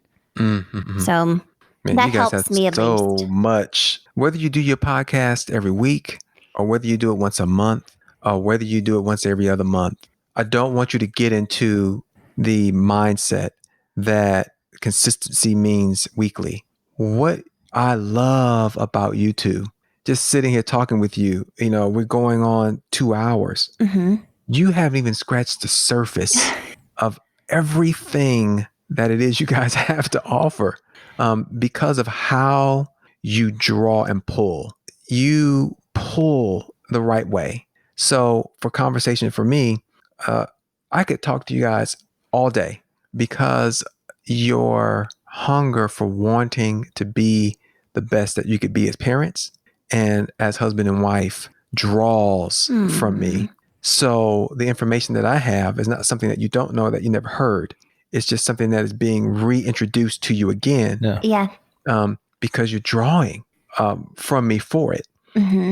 So that helps me at least. So much. Whether you do your podcast every week or whether you do it once a month or whether you do it once every other month, I don't want you to get into the mindset that consistency means weekly. What I love about you two, just sitting here talking with you, we're going on 2 hours. You haven't even scratched the surface of everything that it is you guys have to offer because of how you draw and pull. You pull the right way. So for conversation for me, I could talk to you guys all day because your hunger for wanting to be the best that you could be as parents and as husband and wife draws from me. So the information that I have is not something that you don't know, that you never heard. It's just something that is being reintroduced to you again. Because you're drawing from me for it.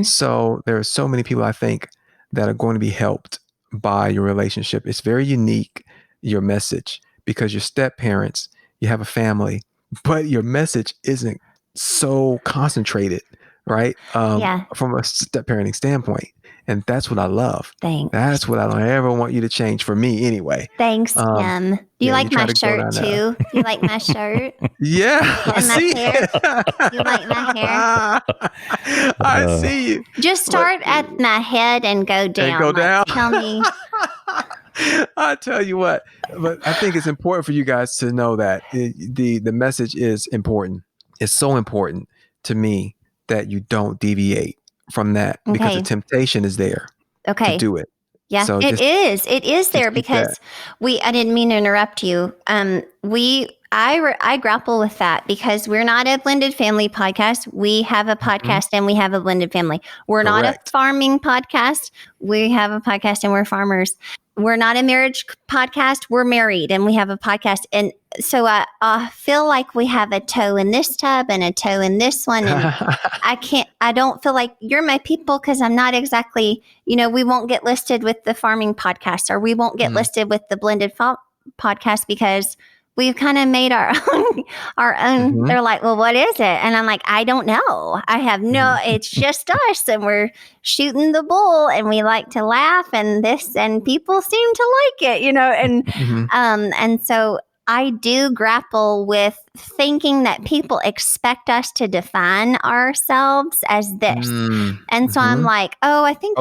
So there are so many people I think that are going to be helped by your relationship. It's very unique, your message, because your step parents, you have a family, but your message isn't so concentrated, right? From a step parenting standpoint. And that's what I love. Thanks. That's what I don't ever want you to change, for me anyway. Thanks, Tim. Do you like my shirt too? Do you like my shirt? Yeah, I see hair? You like my hair? I see you. Just start at my head and go down. And go down. Tell me. I tell you what, but I think it's important for you guys to know that the message is important. It's so important to me that you don't deviate from that, because the temptation is there to do it. Yeah, so it is there, because I didn't mean to interrupt you. I grapple with that, because we're not a blended family podcast. We have a podcast and we have a blended family. We're not a farming podcast. We have a podcast and we're farmers. We're not a marriage podcast. We're married and we have a podcast. And so I feel like we have a toe in this tub and a toe in this one. And I don't feel like you're my people, because I'm not exactly, we won't get listed with the farming podcast, or we won't get listed with the blended podcast, because we've kind of made our own. They're like, well, what is it? And I'm like, I don't know. I have it's just us, and we're shooting the bull, and we like to laugh and people seem to like it, and so I do grapple with thinking that people expect us to define ourselves as this. And so I'm like, I think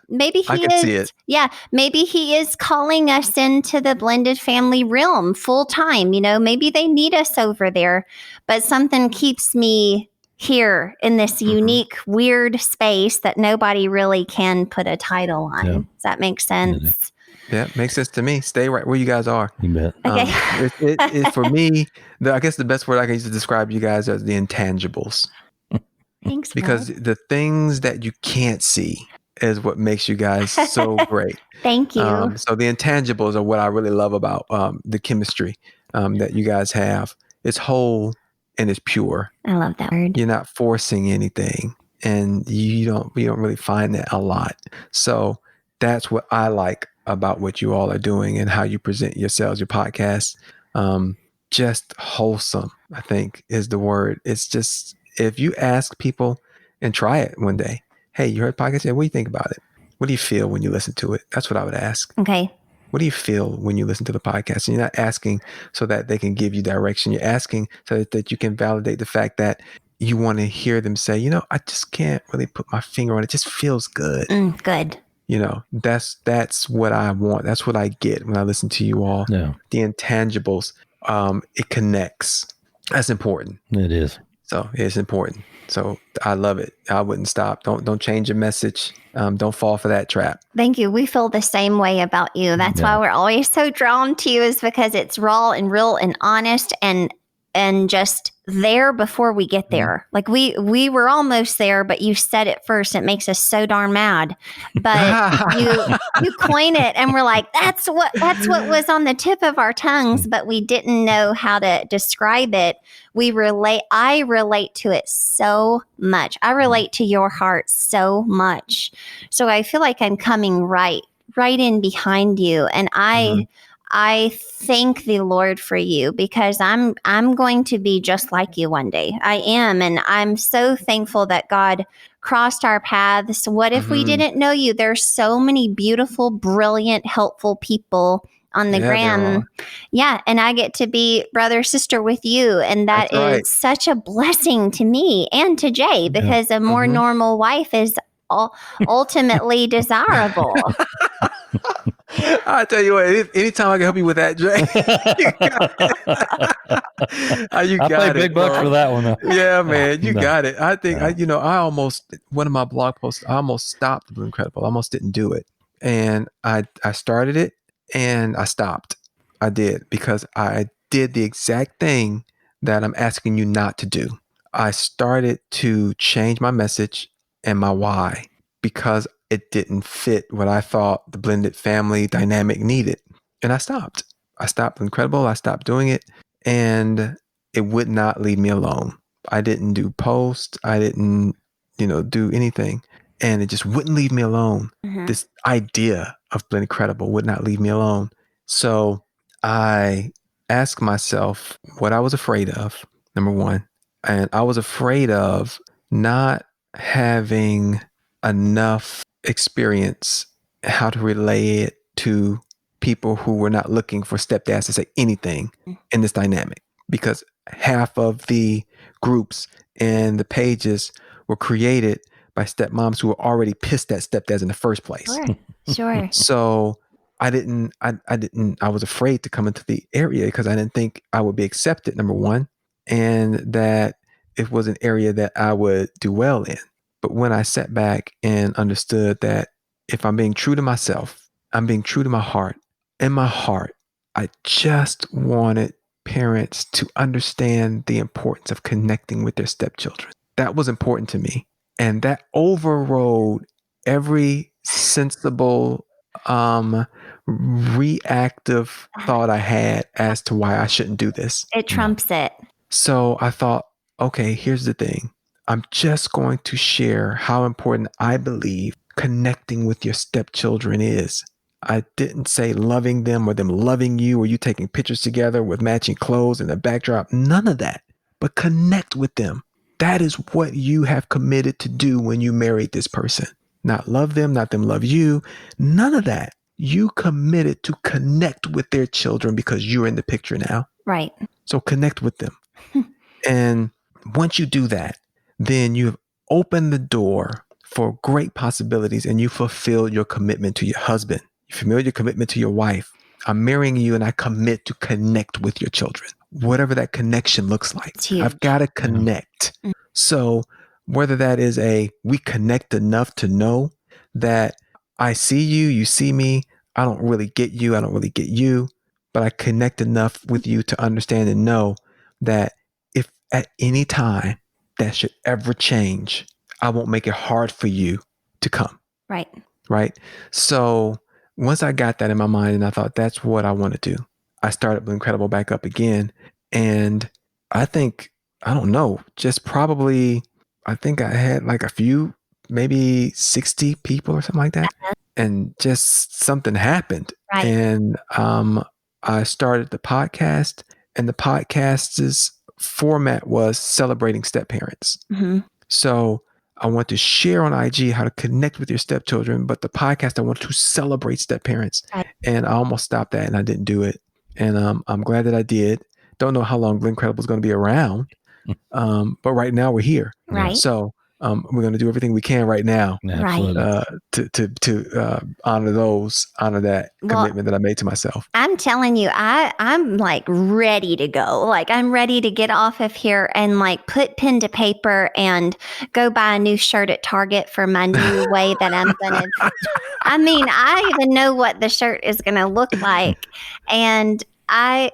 maybe he is. See it. Yeah, maybe he is calling us into the blended family realm full time. Maybe they need us over there, but something keeps me here in this unique, weird space that nobody really can put a title on. Yeah. Does that make sense? Yeah, makes sense to me. Stay right where you guys are. You bet. Okay. It for me, I guess the best word I can use to describe you guys are the intangibles. Thanks, because the things that you can't see is what makes you guys so great. Thank you. So the intangibles are what I really love about the chemistry that you guys have. It's whole and it's pure. I love that word. You're not forcing anything, and you don't really find that a lot. So that's what I like about what you all are doing and how you present yourselves, your podcast. Just wholesome, I think, is the word. It's just, if you ask people and try it one day, hey, you heard podcast? Yeah, what do you think about it? What do you feel when you listen to it? That's what I would ask. Okay. What do you feel when you listen to the podcast? And you're not asking so that they can give you direction. You're asking so that you can validate the fact that you want to hear them say, I just can't really put my finger on it. It just feels good. Good. That's what I want. That's what I get when I listen to you all. Yeah. The intangibles, it connects. That's important. It is. So it's important. So I love it. I wouldn't stop. Don't change your message. Don't fall for that trap. Thank you. We feel the same way about you. That's why we're always so drawn to you, is because it's raw and real and honest and just there before we get there. Like we were almost there, but you said it first. It makes us so darn mad. But you coin it, and we're like, that's what was on the tip of our tongues, but we didn't know how to describe it. I relate to it so much. I relate to your heart so much. So I feel like I'm coming right in behind you, and I thank the Lord for you, because I'm going to be just like you one day. I am. And I'm so thankful that God crossed our paths. What if we didn't know you? There's so many beautiful, brilliant, helpful people on the gram. Yeah. And I get to be brother, sister with you. And that is such a blessing to me and to Jay, because a more normal wife is ultimately desirable. I tell you what, anytime I can help you with that, Jay, you got I it. pay big bucks for that one, though. Yeah, man, you got it. I think one of my blog posts, I almost stopped Blendcredible. I almost didn't do it, and I started it and I stopped. I did, because I did the exact thing that I'm asking you not to do. I started to change my message and my why, because it didn't fit what I thought the blended family dynamic needed. And I stopped. I stopped Blendcredible. I stopped doing it, and it would not leave me alone. I didn't do posts. I didn't, do anything. and it just wouldn't leave me alone. Mm-hmm. This idea of Blendcredible would not leave me alone. So I asked myself what I was afraid of, number one. And I was afraid of not having enough experience how to relay it to people who were not looking for stepdads to say anything in this dynamic, because half of the groups and the pages were created by stepmoms who were already pissed at stepdads in the first place. Sure. So I was afraid to come into the area because I didn't think I would be accepted, number one, and that it was an area that I would do well in. But when I sat back and understood that if I'm being true to myself, I'm being true to my heart. In my heart, I just wanted parents to understand the importance of connecting with their stepchildren. That was important to me. And that overrode every sensible, reactive thought I had as to why I shouldn't do this. It trumps it. So I thought, okay, here's the thing. I'm just going to share how important I believe connecting with your stepchildren is. I didn't say loving them or them loving you or you taking pictures together with matching clothes and a backdrop. None of that. But connect with them. That is what you have committed to do when you married this person. Not love them, not them love you. None of that. You committed to connect with their children because you're in the picture now. Right. So connect with them. And once you do that, then you've opened the door for great possibilities and you fulfill your commitment to your husband. You fulfill your commitment to your wife. I'm marrying you and I commit to connect with your children. Whatever that connection looks like. I've got to connect. Mm-hmm. So whether that is we connect enough to know that I see you, you see me, I don't really get you, I don't really get you, but I connect enough with you to understand and know that if at any time that should ever change, I won't make it hard for you to come. Right. Right. So once I got that in my mind and I thought that's what I want to do, I started Blendcredible back up again. And I think, I don't know, just probably, I think I had like a few, maybe 60 people or something like that. And just something happened. Right. And I started the podcast, and the podcast's format was celebrating step parents. Mm-hmm. So I want to share on IG how to connect with your stepchildren, but the podcast, I want to celebrate step parents. Right. And I almost stopped that and I didn't do it. And I'm glad that I did. Don't know how long Blendcredible is going to be around, but right now we're here. Right. So we're going to do everything we can right now, to honor that commitment that I made to myself. I'm telling you, I'm like ready to go. Like I'm ready to get off of here and like put pen to paper and go buy a new shirt at Target for my new way that I'm going to. I mean, I even know what the shirt is going to look like. And I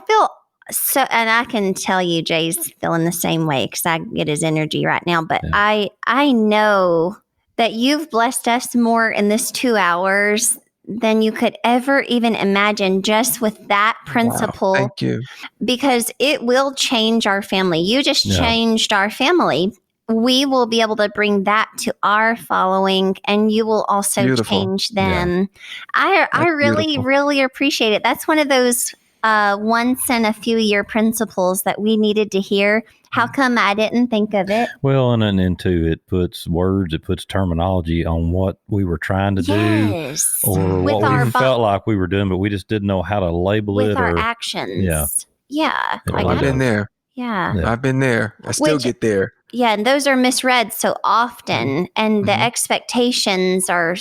feel so, and I can tell you Jay's feeling the same way because I get his energy right now. But yeah. I know that you've blessed us more in this 2 hours than you could ever even imagine just with that principle. Wow, thank you. Because it will change our family. You just changed our family. We will be able to bring that to our following, and you will also change them. Yeah. I really, really appreciate it. That's one of those once in a few year principles that we needed to hear. How come I didn't think of it? Well, and then too, it puts words, it puts terminology on what we were trying to do or with what we felt like we were doing, but we just didn't know how to label it. With our actions. Yeah. I've been there. Yeah. I've been there. I still get there. Yeah, and those are misread so often, and the expectations are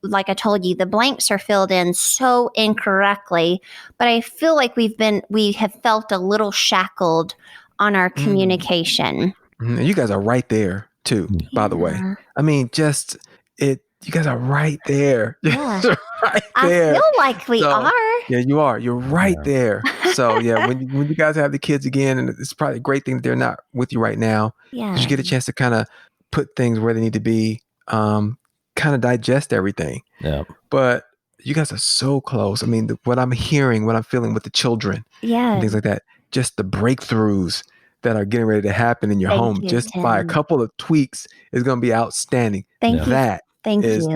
like I told you, the blanks are filled in so incorrectly. But I feel like we have felt a little shackled on our communication. You guys are right there too, by the way. I mean, you guys are right there. Yeah. Right there. I feel like we are. Yeah, you are. You're right there. So yeah, when you guys have the kids again, and it's probably a great thing that they're not with you right now. Yeah. Because you get a chance to kind of put things where they need to be, kind of digest everything. Yeah. But you guys are so close. I mean, what I'm hearing, what I'm feeling with the children, and things like that, just the breakthroughs, that are getting ready to happen in your Thank home you, just by a Tim. couple of tweaks is going to be outstanding. Thank you. That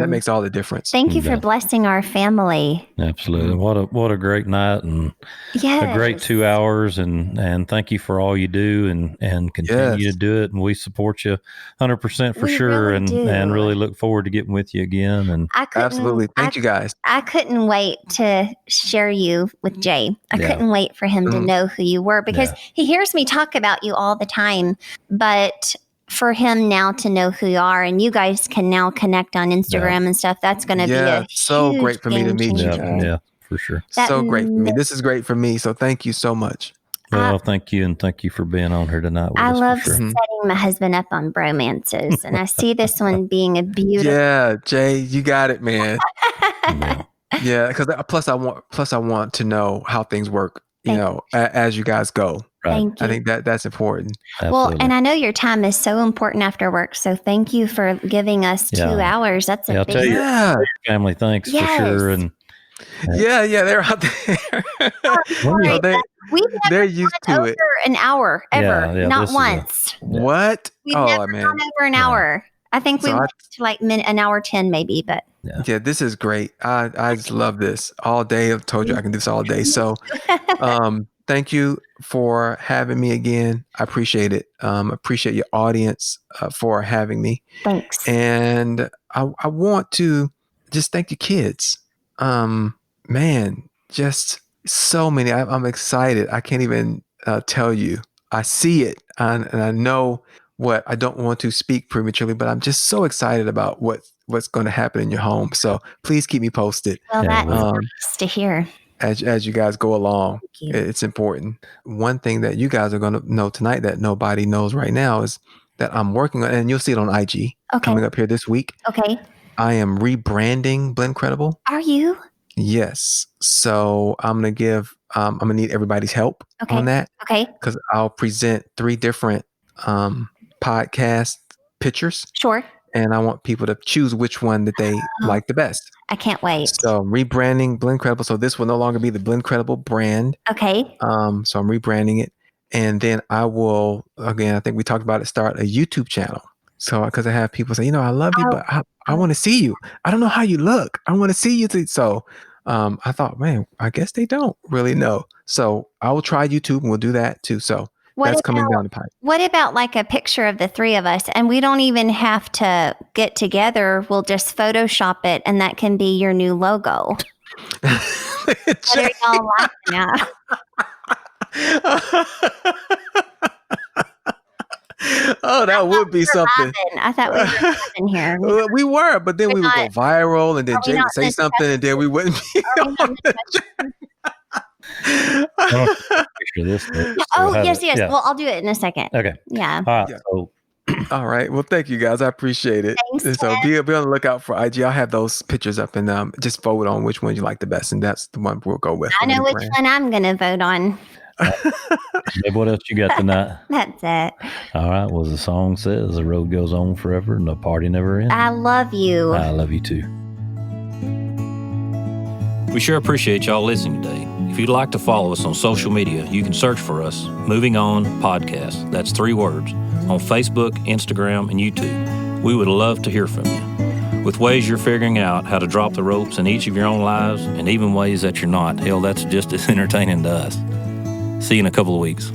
makes all the difference. Thank you for blessing our family. Absolutely. What a great night and a great 2 hours. And thank you for all you do and continue to do it. And we support you 100% for sure. Really and really look forward to getting with you again. And absolutely. Thank you guys. I couldn't wait to share you with Jay. I couldn't wait for him to know who you were because he hears me talk about you all the time, but for him now to know who you are and you guys can now connect on Instagram and stuff, that's going to be a so huge great for me to meet you. Yeah, for sure. So great for me. This is great for me. So thank you so much. Well, thank you. And thank you for being on here tonight with us. I love for sure. setting my husband up on bromances and I see this one being a beautiful. Yeah, Jay, you got it, man. Yeah. Because plus I want to know how things work, as you guys go. Right. Thank you. I think that's important. Absolutely. Well, and I know your time is so important after work. So thank you for giving us 2 hours. That's a I'll big tell your family thanks for sure. And yeah, they're out there. We've they're never used gone to over it. an hour ever, not once. What? We've never gone over an hour. I think we went to like an hour 10 maybe, but. Yeah, this is great. I just love this all day. I've told you I can do this all day. So thank you for having me again. I appreciate it. Appreciate your audience for having me. Thanks. And I want to just thank your kids. Man, just so many. I'm excited. I can't even tell you. I see it and I know what I don't want to speak prematurely, but I'm just so excited about what's going to happen in your home. So please keep me posted. Well, that's nice to hear. As you guys go along, it's important. One thing that you guys are going to know tonight that nobody knows right now is that I'm working on, and you'll see it on IG coming up here this week. Okay. I am rebranding Blendcredible. Are you? Yes. So I'm going to need everybody's help on that. Okay. Because I'll present 3 different podcast pictures. Sure. And I want people to choose which one that they like the best. I can't wait. So rebranding Blendcredible. So this will no longer be the Blendcredible brand. Okay. So I'm rebranding it. And then I will, again, I think we talked about it, start a YouTube channel. So because I have people say, I love you, but I want to see you. I don't know how you look. I want to see you. So I thought, man, I guess they don't really know. So I will try YouTube and we'll do that too. So that's coming down the pipe. What about like a picture of the 3 of us? And we don't even have to get together. We'll just Photoshop it and that can be your new logo. What are y'all laughing at? Oh, that would be something. I thought we were in here. We were, but then we would go viral and then Jay would say something and then we wouldn't be on yes. Well, I'll do it in a second. Okay. Yeah. All right. So, all right. Well, thank you guys. I appreciate it. Thanks, so be on the lookout for IG. I'll have those pictures up and just vote on which one you like the best, and that's the one we'll go with. I know which one I'm going to vote on. Babe, what else you got tonight? That's it. All right. Well, the song says the road goes on forever and the party never ends. I love you. I love you too. We sure appreciate y'all listening today. If you'd like to follow us on social media, you can search for us, Moving On Podcast. That's 3 words, on Facebook, Instagram, and YouTube. We would love to hear from you. With ways you're figuring out how to drop the ropes in each of your own lives, and even ways that you're not, hell, that's just as entertaining to us. See you in a couple of weeks.